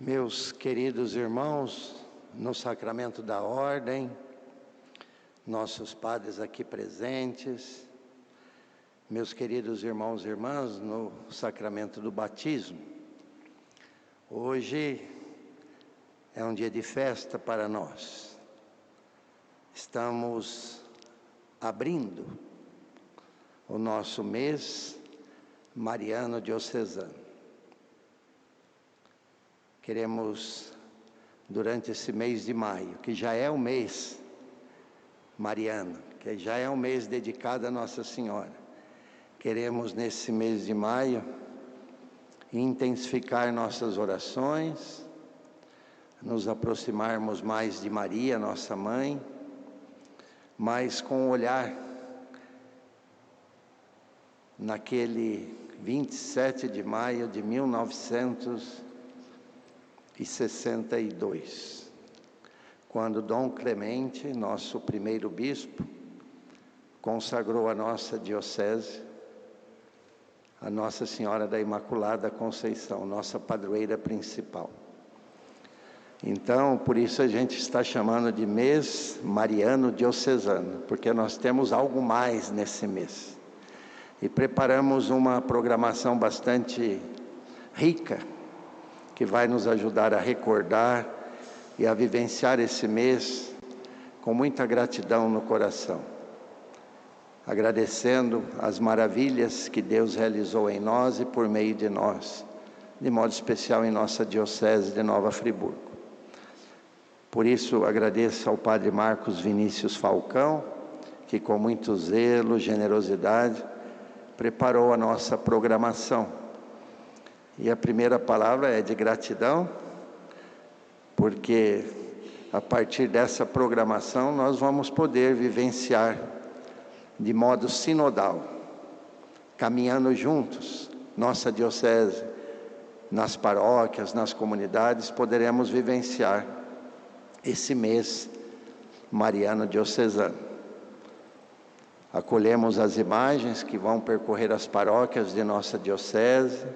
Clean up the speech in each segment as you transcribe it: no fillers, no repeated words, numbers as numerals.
Meus queridos irmãos, no sacramento da ordem, nossos padres aqui presentes, meus queridos irmãos e irmãs, no sacramento do batismo. Hoje é um dia de festa para nós. Estamos abrindo o nosso mês mariano diocesano. Queremos, durante esse mês de maio, que já é o mês mariano, que já é um mês dedicado a Nossa Senhora, queremos nesse mês de maio intensificar nossas orações, nos aproximarmos mais de Maria, nossa mãe, mas com o olhar naquele 27 de maio de 1962, quando Dom Clemente, nosso primeiro bispo, consagrou a nossa diocese a Nossa Senhora da Imaculada Conceição, nossa padroeira principal. Então, por isso a gente está chamando de mês mariano diocesano, porque nós temos algo mais nesse mês. E preparamos uma programação bastante rica, que vai nos ajudar a recordar e a vivenciar esse mês com muita gratidão no coração, agradecendo as maravilhas que Deus realizou em nós e por meio de nós, de modo especial em nossa diocese de Nova Friburgo. Por isso agradeço ao Padre Marcos Vinícius Falcão, que com muito zelo, generosidade, preparou a nossa programação. E a primeira palavra é de gratidão, porque a partir dessa programação nós vamos poder vivenciar de modo sinodal, caminhando juntos, nossa diocese, nas paróquias, nas comunidades, poderemos vivenciar esse mês mariano diocesano. Acolhemos as imagens que vão percorrer as paróquias de nossa diocese.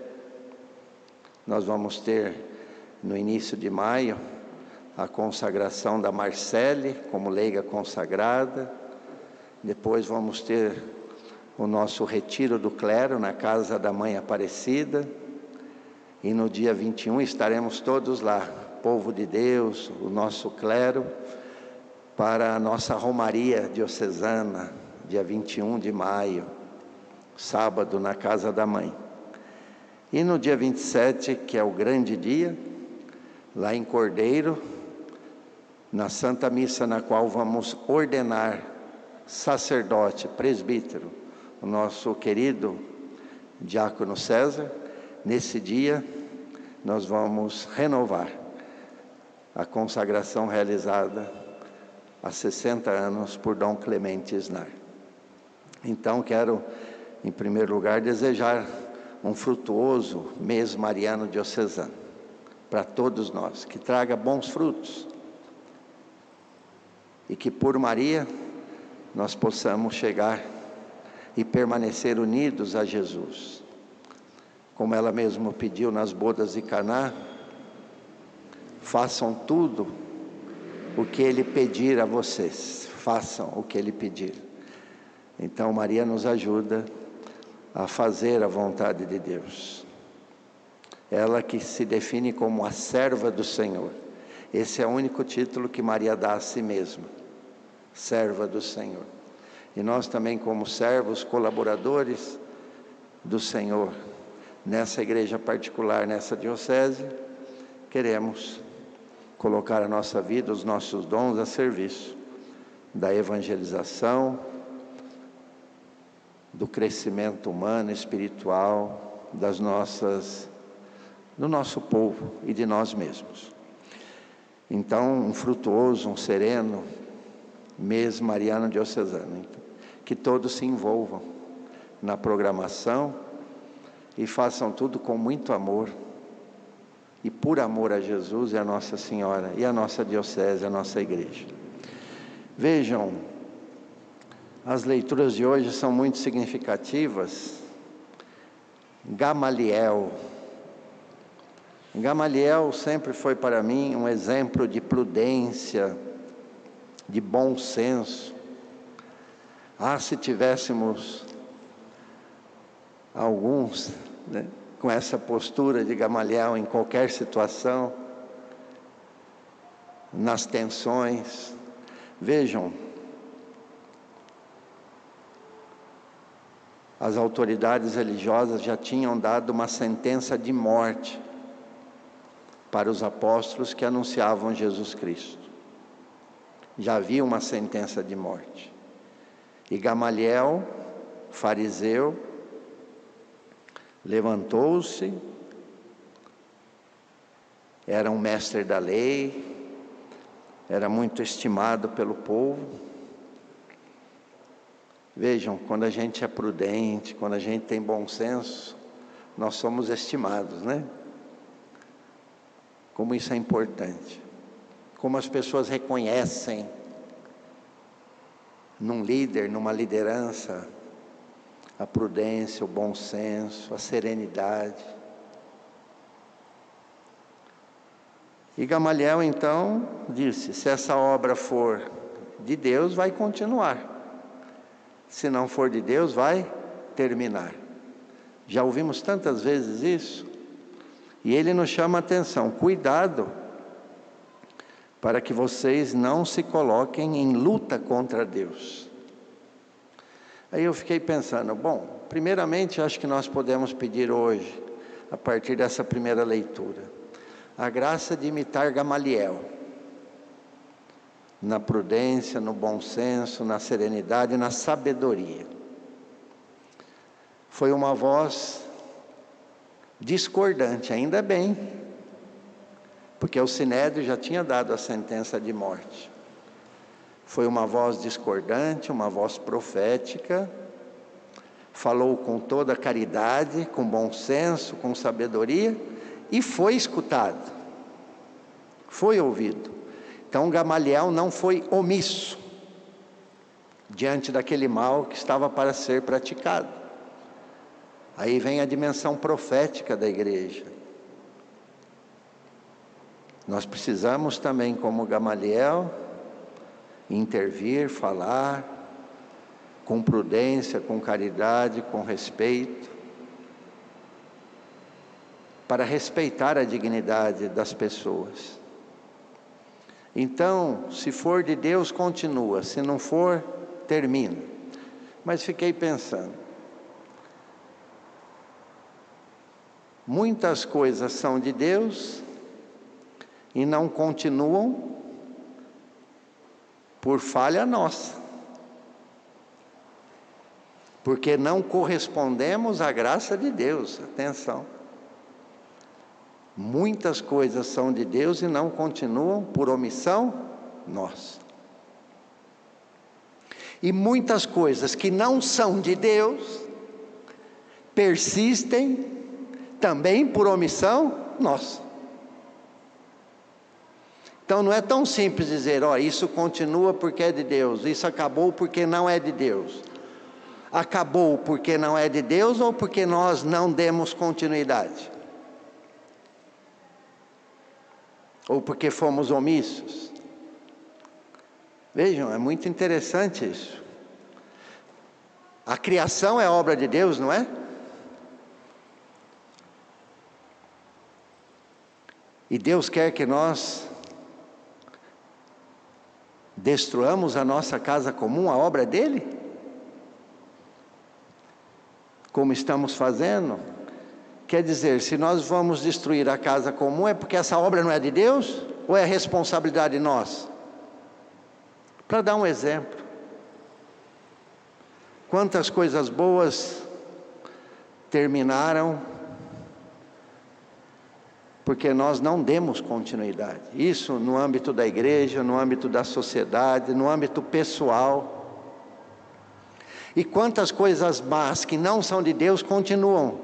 Nós vamos ter, no início de maio, a consagração da Marcele como leiga consagrada. Depois vamos ter o nosso retiro do clero na casa da Mãe Aparecida. E no dia 21 estaremos todos lá, povo de Deus, o nosso clero, para a nossa romaria diocesana, dia 21 de maio, sábado, na casa da Mãe. E no dia 27, que é o grande dia, lá em Cordeiro, na Santa Missa, na qual vamos ordenar sacerdote, presbítero, o nosso querido diácono César. Nesse dia, nós vamos renovar a consagração realizada há 60 anos por Dom Clemente Isnar. Então, quero, em primeiro lugar, desejar um frutuoso mês mariano diocesano para todos nós, que traga bons frutos e que por Maria nós possamos chegar e permanecer unidos a Jesus, como ela mesma pediu nas bodas de Caná: façam tudo o que Ele pedir a vocês, façam o que Ele pedir. Então Maria nos ajuda a fazer a vontade de Deus. Ela que se define como a serva do Senhor. Esse é o único título que Maria dá a si mesma, serva do Senhor. E nós também, como servos, colaboradores do Senhor, nessa igreja particular, nessa diocese, queremos colocar a nossa vida, os nossos dons a serviço da evangelização, do crescimento humano, espiritual, do nosso povo e de nós mesmos. Então, um frutuoso, um sereno mês mariano diocesano. Que todos se envolvam na programação e façam tudo com muito amor e por amor a Jesus e a Nossa Senhora e a nossa diocese, a nossa igreja. Vejam, as leituras de hoje são muito significativas. Gamaliel, Gamaliel sempre foi para mim um exemplo de prudência, de bom senso. Se tivéssemos alguns, né, com essa postura de Gamaliel em qualquer situação, nas tensões. Vejam, as autoridades religiosas já tinham dado uma sentença de morte para os apóstolos que anunciavam Jesus Cristo. Já havia uma sentença de morte. E Gamaliel, fariseu, levantou-se, era um mestre da lei, era muito estimado pelo povo. Vejam, quando a gente é prudente, quando a gente tem bom senso, nós somos estimados, né? Como isso é importante. Como as pessoas reconhecem num líder, numa liderança, a prudência, o bom senso, a serenidade. E Gamaliel então disse: se essa obra for de Deus, vai continuar. Se não for de Deus, vai terminar. Já ouvimos tantas vezes isso. E ele nos chama a atenção: cuidado, para que vocês não se coloquem em luta contra Deus. Aí eu fiquei pensando, bom, primeiramente acho que nós podemos pedir hoje, a partir dessa primeira leitura, a graça de imitar Gamaliel, na prudência, no bom senso, na serenidade, na sabedoria. Foi uma voz discordante, ainda bem, porque o Sinédrio já tinha dado a sentença de morte. Foi uma voz discordante, uma voz profética, falou com toda caridade, com bom senso, com sabedoria, e foi escutado, foi ouvido. Então Gamaliel não foi omisso diante daquele mal que estava para ser praticado. Aí vem a dimensão profética da igreja. Nós precisamos também, como Gamaliel, intervir, falar com prudência, com caridade, com respeito, para respeitar a dignidade das pessoas. Então, se for de Deus, continua, se não for, termina. Mas fiquei pensando, muitas coisas são de Deus e não continuam por falha nossa, porque não correspondemos à graça de Deus. Atenção, muitas coisas são de Deus e não continuam por omissão nossa, e muitas coisas que não são de Deus persistem também por omissão nossa. Então não é tão simples dizer, isso continua porque é de Deus, isso acabou porque não é de Deus. Acabou porque não é de Deus ou porque nós não demos continuidade? Ou porque fomos omissos? Vejam, é muito interessante isso. A criação é obra de Deus, não é? E Deus quer que nós destruamos a nossa casa comum, a obra dele? Como estamos fazendo? Quer dizer, se nós vamos destruir a casa comum, é porque essa obra não é de Deus? Ou é responsabilidade nossa? Para dar um exemplo, quantas coisas boas terminaram porque nós não demos continuidade. Isso no âmbito da igreja, no âmbito da sociedade, no âmbito pessoal. E quantas coisas más que não são de Deus continuam.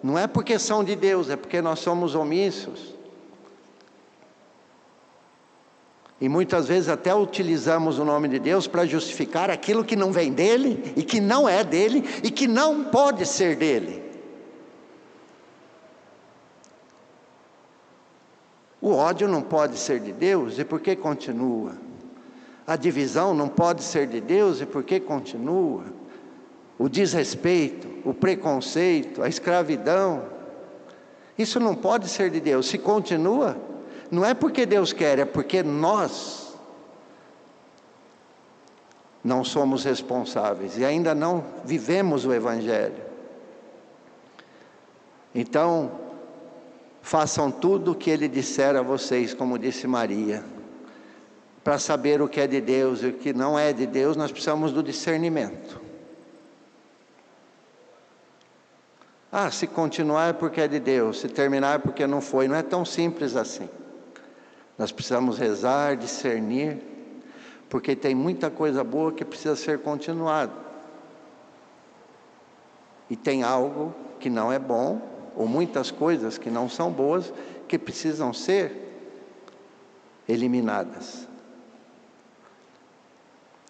Não é porque são de Deus, é porque nós somos omissos. E muitas vezes até utilizamos o nome de Deus para justificar aquilo que não vem dele, e que não é dele, e que não pode ser dele. O ódio não pode ser de Deus, e por que continua? A divisão não pode ser de Deus, e por que continua? O desrespeito, o preconceito, a escravidão, isso não pode ser de Deus. Se continua, não é porque Deus quer, é porque nós não somos responsáveis e ainda não vivemos o Evangelho. Então, façam tudo o que Ele disser a vocês, como disse Maria. Para saber o que é de Deus e o que não é de Deus, nós precisamos do discernimento. Se continuar é porque é de Deus, se terminar é porque não foi. Não é tão simples assim. Nós precisamos rezar, discernir, porque tem muita coisa boa que precisa ser continuada. E tem algo que não é bom, ou muitas coisas que não são boas, que precisam ser eliminadas.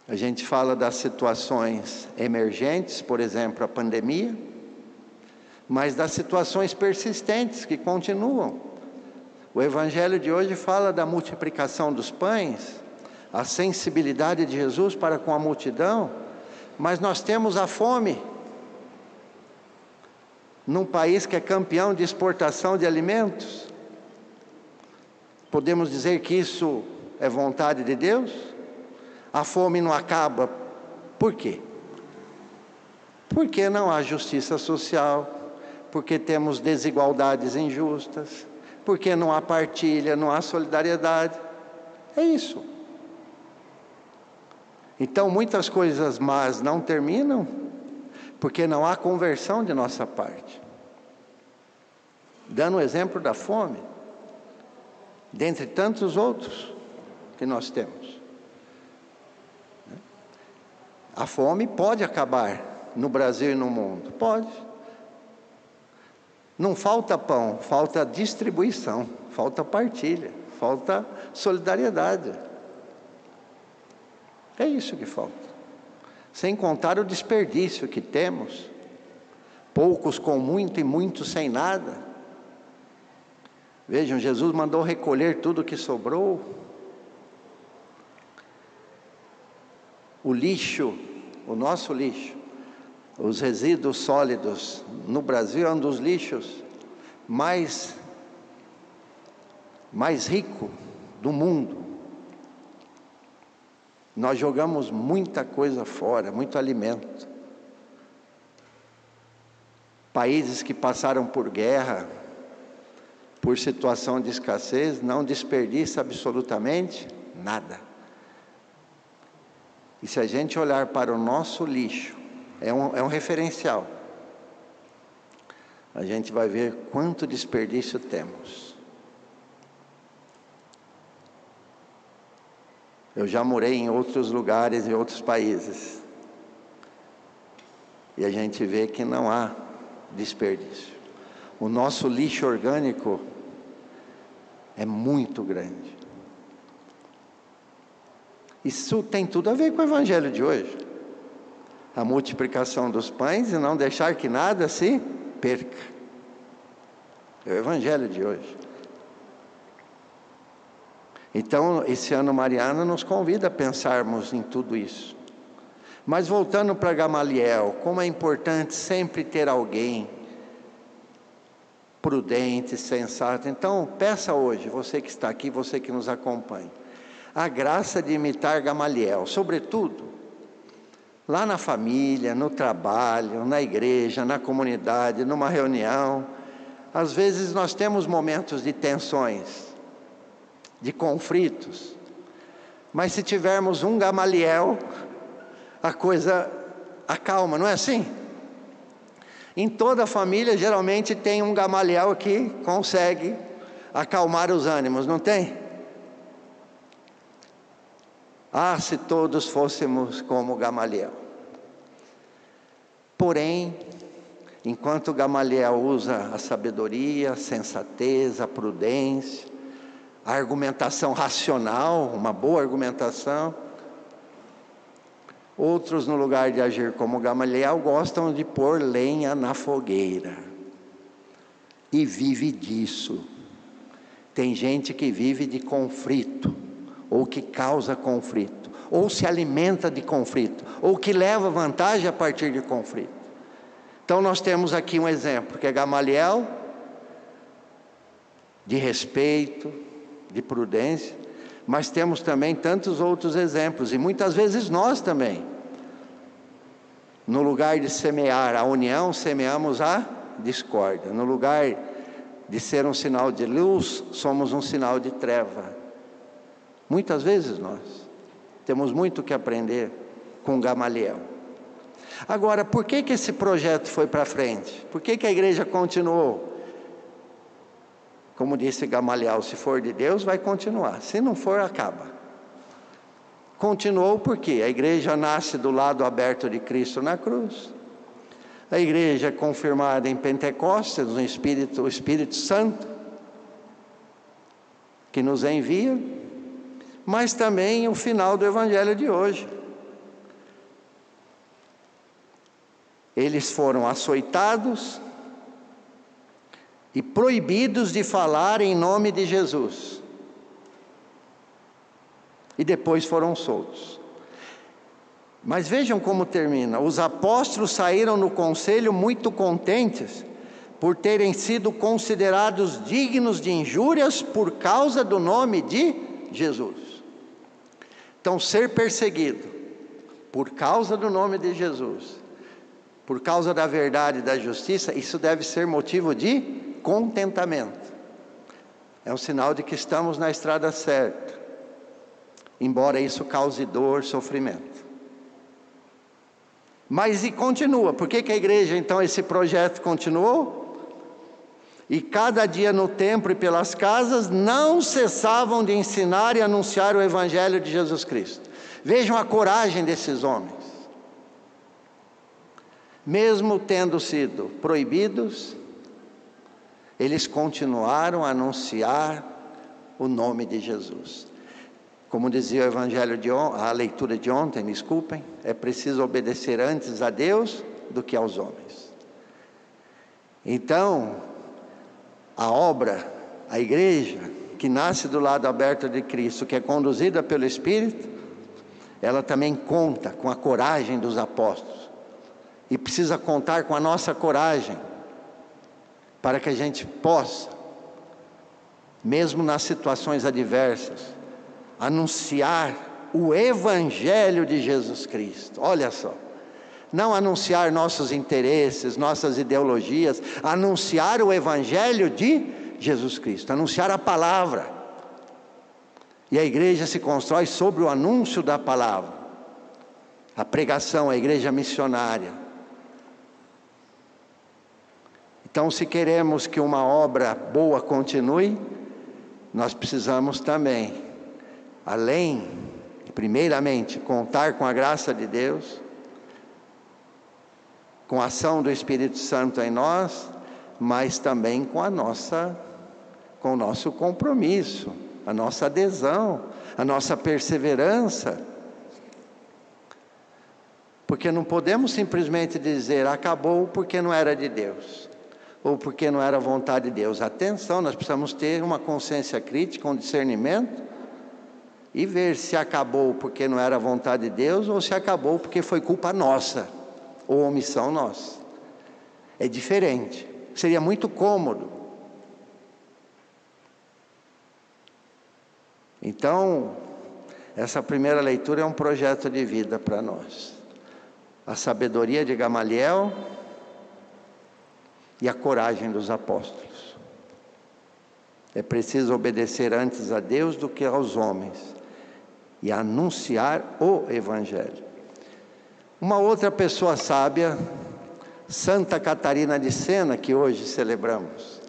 A gente fala das situações emergentes, por exemplo, a pandemia, mas das situações persistentes que continuam. O Evangelho de hoje fala da multiplicação dos pães, a sensibilidade de Jesus para com a multidão, mas nós temos a fome. Num país que é campeão de exportação de alimentos, podemos dizer que isso é vontade de Deus? A fome não acaba, por quê? Porque não há justiça social, porque temos desigualdades injustas, porque não há partilha, não há solidariedade. É isso. Então muitas coisas más não terminam, porque não há conversão de nossa parte. Dando o exemplo da fome, dentre tantos outros que nós temos. A fome pode acabar no Brasil e no mundo, pode. Não falta pão, falta distribuição, falta partilha, falta solidariedade. É isso que falta. Sem contar o desperdício que temos, poucos com muito e muitos sem nada. Vejam, Jesus mandou recolher tudo o que sobrou. O lixo, o nosso lixo, os resíduos sólidos no Brasil é um dos lixos mais rico do mundo. Nós jogamos muita coisa fora, muito alimento. Países que passaram por guerra, por situação de escassez, não desperdiça absolutamente nada. E se a gente olhar para o nosso lixo, é um referencial. A gente vai ver quanto desperdício temos. Eu já morei em outros lugares, em outros países. E a gente vê que não há desperdício. O nosso lixo orgânico é muito grande. Isso tem tudo a ver com o Evangelho de hoje. A multiplicação dos pães e não deixar que nada se perca. É o Evangelho de hoje. Então, esse ano mariano nos convida a pensarmos em tudo isso. Mas voltando para Gamaliel, como é importante sempre ter alguém prudente, sensato. Então, peça hoje, você que está aqui, você que nos acompanha, a graça de imitar Gamaliel, sobretudo lá na família, no trabalho, na igreja, na comunidade, numa reunião. Às vezes nós temos momentos de tensões, de conflitos, mas se tivermos um Gamaliel, a coisa acalma, não é assim? Em toda família geralmente tem um Gamaliel que consegue acalmar os ânimos, não tem? Se todos fôssemos como Gamaliel. Porém, enquanto Gamaliel usa a sabedoria, a sensatez, a prudência, a argumentação racional, uma boa argumentação, outros, no lugar de agir como Gamaliel, gostam de pôr lenha na fogueira. E vive disso. Tem gente que vive de conflito, ou que causa conflito, ou se alimenta de conflito, ou que leva vantagem a partir de conflito. Então nós temos aqui um exemplo, que é Gamaliel, de respeito, de prudência, mas temos também tantos outros exemplos, e muitas vezes nós também, no lugar de semear a união, semeamos a discórdia. No lugar de ser um sinal de luz, somos um sinal de treva. Muitas vezes nós temos muito que aprender com Gamaliel. Agora, por que esse projeto foi para frente? Por que a igreja continuou? Como disse Gamaliel, se for de Deus, vai continuar. Se não for, acaba. Continuou porque a igreja nasce do lado aberto de Cristo na cruz. A igreja é confirmada em Pentecostes, no o Espírito Santo, que nos envia, mas também o final do Evangelho de hoje. Eles foram açoitados e proibidos de falar em nome de Jesus. E depois foram soltos. Mas vejam como termina: os apóstolos saíram no conselho muito contentes por terem sido considerados dignos de injúrias por causa do nome de Jesus. Então, ser perseguido por causa do nome de Jesus, por causa da verdade e da justiça, isso deve ser motivo de contentamento. É um sinal de que estamos na estrada certa, embora isso cause dor, sofrimento. Mas e continua. Por que a igreja, então, esse projeto continuou? E cada dia no templo e pelas casas não cessavam de ensinar e anunciar o Evangelho de Jesus Cristo. Vejam a coragem desses homens. Mesmo tendo sido proibidos, eles continuaram a anunciar o nome de Jesus. Como dizia o Evangelho a leitura de ontem, desculpem, é preciso obedecer antes a Deus do que aos homens. Então, a obra, a igreja, que nasce do lado aberto de Cristo, que é conduzida pelo Espírito, ela também conta com a coragem dos apóstolos. E precisa contar com a nossa coragem, para que a gente possa, mesmo nas situações adversas, anunciar o Evangelho de Jesus Cristo. Olha só, não anunciar nossos interesses, nossas ideologias, anunciar o Evangelho de Jesus Cristo, anunciar a palavra. E a igreja se constrói sobre o anúncio da palavra, a pregação, a igreja missionária. Então, se queremos que uma obra boa continue, nós precisamos também, além, primeiramente, contar com a graça de Deus, com a ação do Espírito Santo em nós, mas também com o nosso compromisso, a nossa adesão, a nossa perseverança. Porque não podemos simplesmente dizer, acabou porque não era de Deus, ou porque não era vontade de Deus. Atenção, nós precisamos ter uma consciência crítica, um discernimento, e ver se acabou porque não era vontade de Deus, ou se acabou porque foi culpa nossa, ou omissão nossa. É diferente, seria muito cômodo. Então, essa primeira leitura é um projeto de vida para nós. A sabedoria de Gamaliel e a coragem dos apóstolos. É preciso obedecer antes a Deus do que aos homens e anunciar o Evangelho. Uma outra pessoa sábia, Santa Catarina de Sena, que hoje celebramos.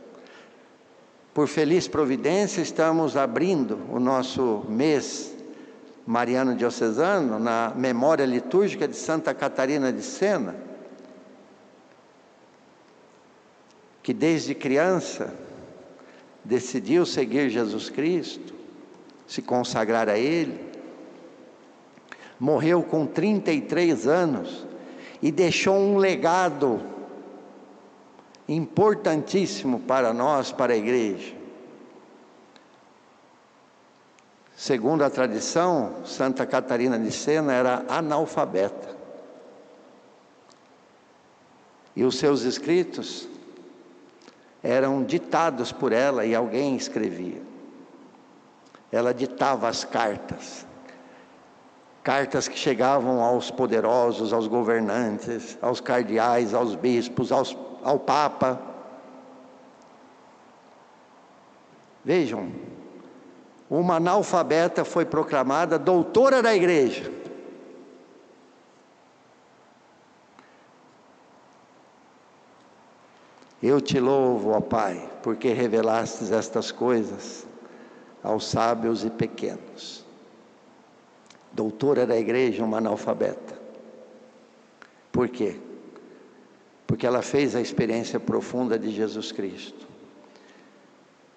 Por feliz providência, estamos abrindo o nosso mês mariano diocesano na memória litúrgica de Santa Catarina de Sena, que desde criança decidiu seguir Jesus Cristo, se consagrar a Ele, morreu com 33 anos e deixou um legado importantíssimo para nós, para a igreja. Segundo a tradição, Santa Catarina de Sena era analfabeta. E os seus escritos eram ditados por ela e alguém escrevia. Ela ditava as cartas. Cartas que chegavam aos poderosos, aos governantes, aos cardeais, aos bispos, ao Papa. Vejam, uma analfabeta foi proclamada doutora da igreja. Eu te louvo, ó Pai, porque revelastes estas coisas aos sábios e pequenos. Doutora da igreja, uma analfabeta. Por quê? Porque ela fez a experiência profunda de Jesus Cristo.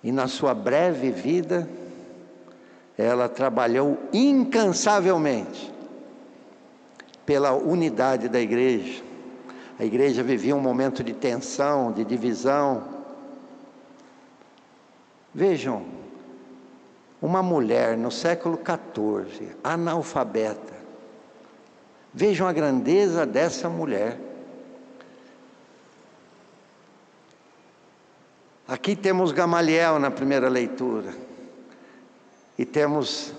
E na sua breve vida, ela trabalhou incansavelmente pela unidade da igreja. A igreja vivia um momento de tensão, de divisão. Vejam, uma mulher no século XIV, analfabeta. Vejam a grandeza dessa mulher. Aqui temos Gamaliel na primeira leitura. E temos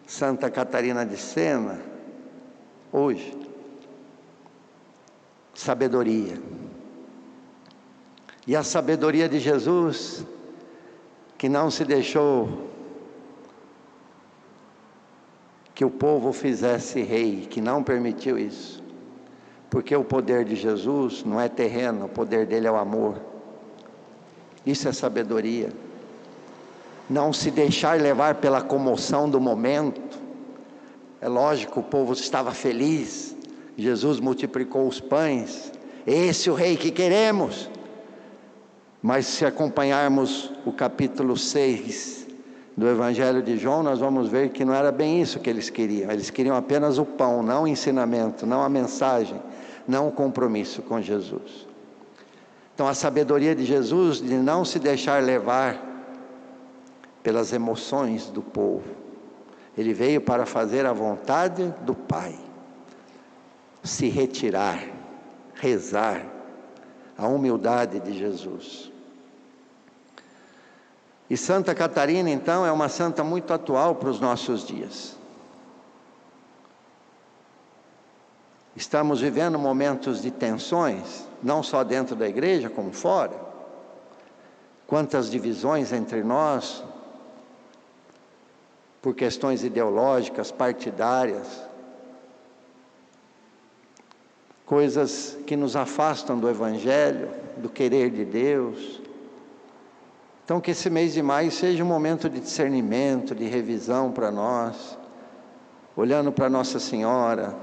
Santa Catarina de Sena, hoje. Sabedoria. E a sabedoria de Jesus, que não se deixou que o povo fizesse rei, que não permitiu isso. Porque o poder de Jesus não é terreno, o poder dele é o amor. Isso é sabedoria. Não se deixar levar pela comoção do momento. É lógico, o povo estava feliz. Jesus multiplicou os pães. Esse é o rei que queremos. Mas se acompanharmos o capítulo 6 do Evangelho de João, nós vamos ver que não era bem isso que eles queriam. Eles queriam apenas o pão, não o ensinamento, não a mensagem, não o compromisso com Jesus. Então a sabedoria de Jesus de não se deixar levar pelas emoções do povo. Ele veio para fazer a vontade do Pai. Se retirar, rezar, a humildade de Jesus. E Santa Catarina, então, é uma santa muito atual para os nossos dias. Estamos vivendo momentos de tensões, não só dentro da igreja, como fora. Quantas divisões entre nós, por questões ideológicas, partidárias, coisas que nos afastam do Evangelho, do querer de Deus. Então que esse mês de maio seja um momento de discernimento, de revisão para nós, olhando para Nossa Senhora,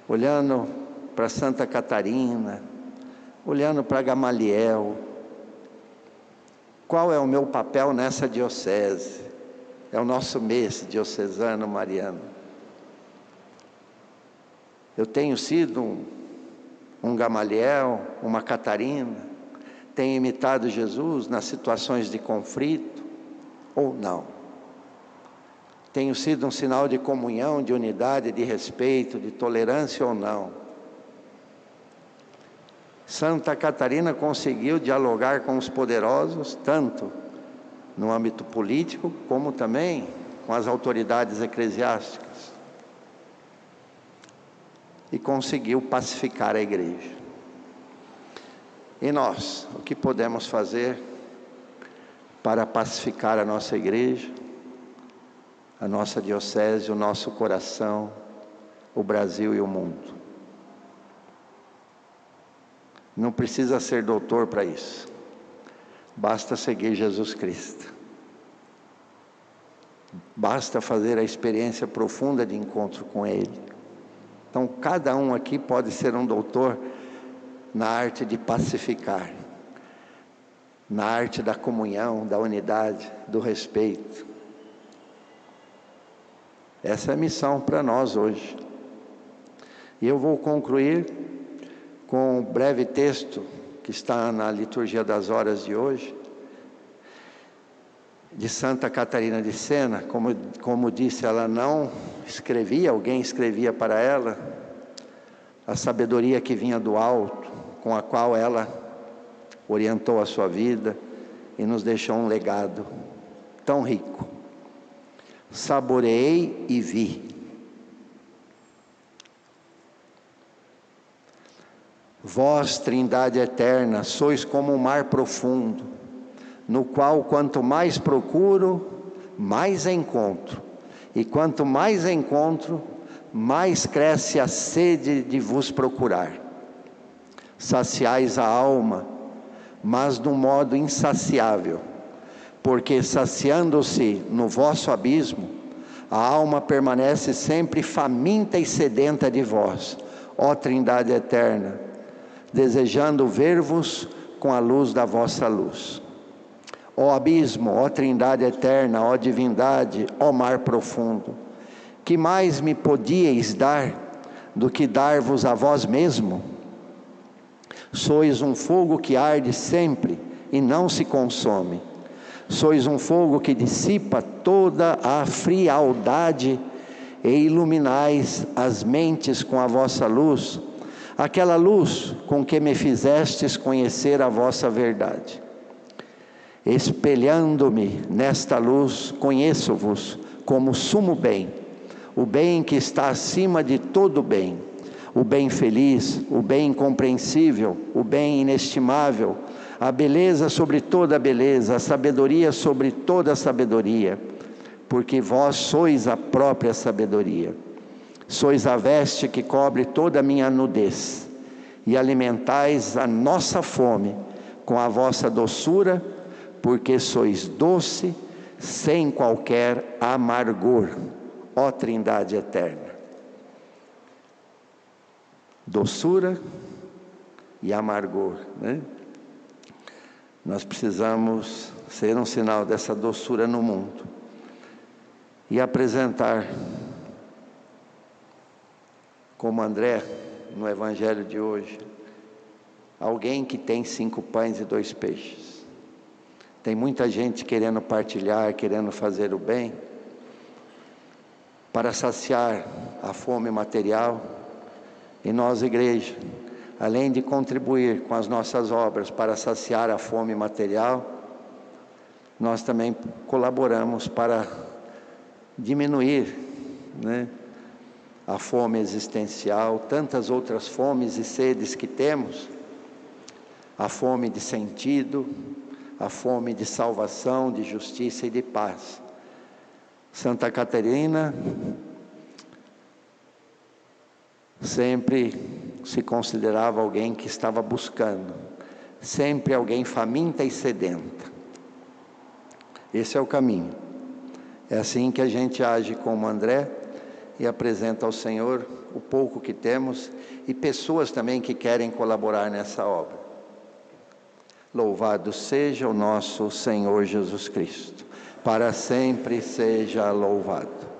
olhando para Santa Catarina, olhando para Gamaliel. Qual é o meu papel nessa diocese? É o nosso mês diocesano mariano. Eu tenho sido um Gamaliel, uma Catarina, tenho imitado Jesus nas situações de conflito, ou não? Tenho sido um sinal de comunhão, de unidade, de respeito, de tolerância ou não? Santa Catarina conseguiu dialogar com os poderosos, tanto no âmbito político, como também com as autoridades eclesiásticas. E conseguiu pacificar a igreja. E nós, o que podemos fazer para pacificar a nossa igreja, a nossa diocese, o nosso coração, o Brasil e o mundo? Não precisa ser doutor para isso. Basta seguir Jesus Cristo. Basta fazer a experiência profunda de encontro com Ele. Então, cada um aqui pode ser um doutor na arte de pacificar, na arte da comunhão, da unidade, do respeito. Essa é a missão para nós hoje. E eu vou concluir com um breve texto que está na liturgia das horas de hoje. de Santa Catarina de Sena. Como disse, ela não escrevia, alguém escrevia para ela. A sabedoria que vinha do alto, com a qual ela orientou a sua vida e nos deixou um legado tão rico. Saboreei e vi. Vós, Trindade eterna, sois como um mar profundo, no qual quanto mais procuro, mais encontro. E quanto mais encontro, mais cresce a sede de vos procurar. Saciais a alma, mas de um modo insaciável, porque saciando-se no vosso abismo, a alma permanece sempre faminta e sedenta de vós, ó Trindade eterna, desejando ver-vos com a luz da vossa luz. Ó abismo, ó Trindade eterna, ó divindade, ó mar profundo, que mais me podíeis dar do que dar-vos a vós mesmo? Sois um fogo que arde sempre e não se consome. Sois um fogo que dissipa toda a frialdade e iluminais as mentes com a vossa luz, aquela luz com que me fizestes conhecer a vossa verdade. Espelhando-me nesta luz, conheço-vos como sumo bem, o bem que está acima de todo bem, o bem feliz, o bem incompreensível, o bem inestimável, a beleza sobre toda a beleza, a sabedoria sobre toda a sabedoria, porque vós sois a própria sabedoria. Sois a veste que cobre toda a minha nudez, e alimentais a nossa fome com a vossa doçura, porque sois doce, sem qualquer amargor, ó Trindade eterna. Doçura e amargor, né? Nós precisamos ser um sinal dessa doçura no mundo e apresentar, como André, no Evangelho de hoje, alguém que tem 5 pães e 2 peixes. Tem muita gente querendo partilhar, querendo fazer o bem, para saciar a fome material. E nós, igreja, além de contribuir com as nossas obras para saciar a fome material, nós também colaboramos para diminuir, né, a fome existencial, tantas outras fomes e sedes que temos, a fome de sentido, a fome de salvação, de justiça e de paz. Santa Catarina sempre se considerava alguém que estava buscando, sempre alguém faminta e sedenta. Esse é o caminho. É assim que a gente age como André e apresenta ao Senhor o pouco que temos e pessoas também que querem colaborar nessa obra. Louvado seja o nosso Senhor Jesus Cristo, para sempre seja louvado.